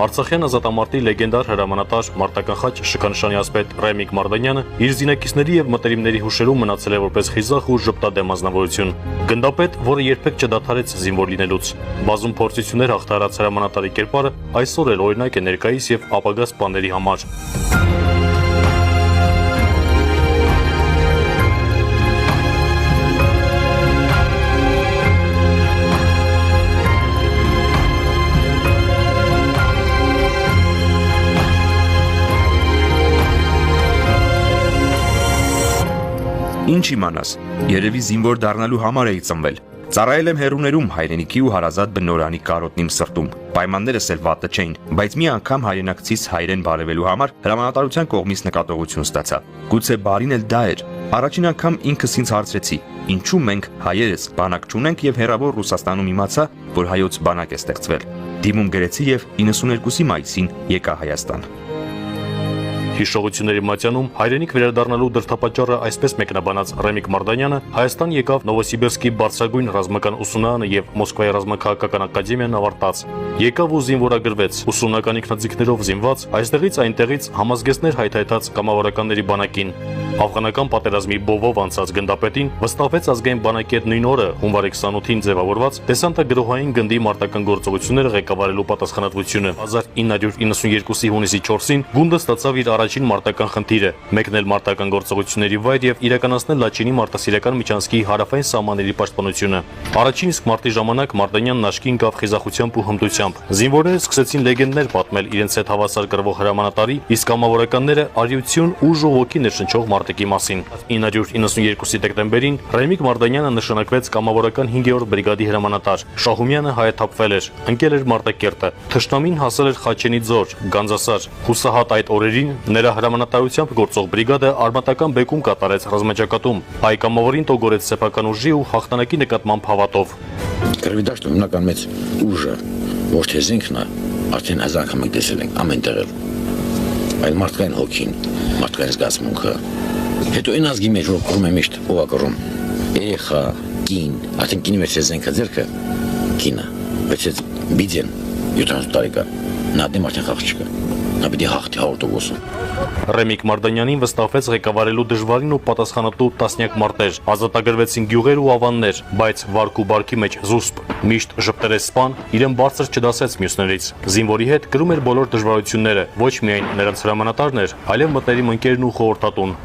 Արցախյան ազատամարտի լեգենդար հրամանատար մարտական խաչ շքանշանի ասպետ Ռեմիկ Մարդանյանը իր զինակիցների եւ մտերիմների հուշերում մնացել է որպես խիզախ ու ժպտադեմ անձնավորություն։ Գնդապետ, որը երբեք չդադարեց զինվոր լինելուց։ Բազում փորձություններ հաղթահարած հրամանատարի կերպարը այսօր էլ օրինակ է ներկայիս եւ ապագա սպաների համար։ Ինչ իմանաս, երևի զինվոր դառնալու համար էի ծնվել։ Ծառայել եմ հեռուներում հայրենիքի ու հարազատ բնորանի կարոտնիմ սրտում։ Պայմաններս էլ վատը չէին, բայց մի անգամ հայրենակցից հայրեն բարևելու համար հրամանատարության կողմից նկատողություն ստացա։ Գուցե բարին էլ դա էր։ Առաջին անգամ ինքս ինձ հարցրեցի. ինչու մենք հայերս բանակ չունենք եւ հեռավոր Ռուսաստանում իմացա, որ հայոց բանակ է ստեղծվել։ Դիմում գրեցի եւ 92-ի մայիսին եկա Հայաստան։ Հիշողությունների մատյանում հայրենիք վերադառնալու դրդապատճառը այսպես մեկնաբանած Ռեմիկ Մարդանյանը Հայաստան եկավ Նովոսիբիրսկի բարձրագույն ռազմական ուսումնարանը եւ Մոսկվայի ռազմաքաղաքական ակադեմիան ավարտած։ Եկավ ու զինվորագրվեց, ուսումնական ինքնաձիգներով զինված, այստեղից այնտեղից համազգեստներ հայթայթած կամավորականների բանակին։ Աֆղանական պատերազմի բովով անցած գնդապետին վստահվեց ազգային բանակի հետ նույն օրը հունվարի 28-ին ձևավորված դեսանտագրոհային գնդի մարտական գործողությունները ղեկավարելու պատասխանատվությունը։ 1992-ի հունիսի 4-ին գունդը ստացավ իր առաջին մարտական խնդիրը՝ մեկնել մարտական գործողությունների վայր եւ իրականացնել Լաչինի մարտահրավերական միջանցքի հարավային սահմանների պաշտպանությունը։ Առաջին իսկ մարտի ժամանակ Մարդանյանն աչքի ընկավ խիզախությամբ ու հմտությամբ։ Զինվորները սկսեցին լեգենդներ պատմել իրենց հետ հավասար կրվող հրամանատարի, իսկ կամավորականները արիություն ու ժողովրդի ներշնչող մարտիկի մասին։ 1992-ի դեկտեմբերին Ռեմիկ Մարդանյանը նշանակվեց կամավորական 5-րդ բրիգադի հրամանատար։ Շահումյանը հայաթափվել էր, ընկել էր Մարտակերտը, թշնամին հասել էր Խաչենի ձոր, Գանձասար։ Հուսահատ այդ օրերին նրա հրամանատարությամբ գործող բրիգադը արմատական բեկում կատարեց ռազմաճակատում։ Հայ կամավորին տոգորեց սեփական ուժի ու հաղթանակի նկատմամբ հավատով։ Կրվի դաշտում հիմնական մեծ ուժը ոչ թե զինքն է, արդեն հազար անգամ ենք տեսել ենք ամեն տեղ, այլ մարդկային հոգին, մարդկային զգացմունքը։ Հետո այն ազգի մեջ որ կռում է միշտ ով է կռում, երեխա, կին, արդեն կինի մեջ է զենքը ձեռքը, կինը, բայց այդ բիձեն 70 տարեկան, նա դեմ արդեն խաղ չկա, նա պիտի հաղթի 100%։ Ռեմիկ Մարդանյանին վստահվեց ղեկավարելու դժվարին ու պատասխանատու տասնյակ մարտեր, ազատագրվեցին գյուղեր ու ավաններ, բայց վարք ու բարքի մեջ զուսպ, միշտ ժպտերես սպան, իրեն բարձր չդասեց մյուսներից։ Զինվորի հետ կրում էր բոլոր դժվարությունները, ոչ միայն նրանց հրամանատարն էր, այլև մտերիմ ընկերն ու խորհրդատուն։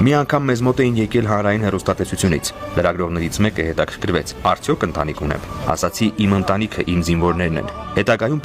Մի անգամ մեզ մոտ էին եկել հանրային հեռուստատեսությունից։ Լրագրողներից մեկը հետաքրքրվեց. արդյոք ընտանիք ունեմ։ Ասացի իմ ընտանիքը իմ զինվորներն են։ Հետագայում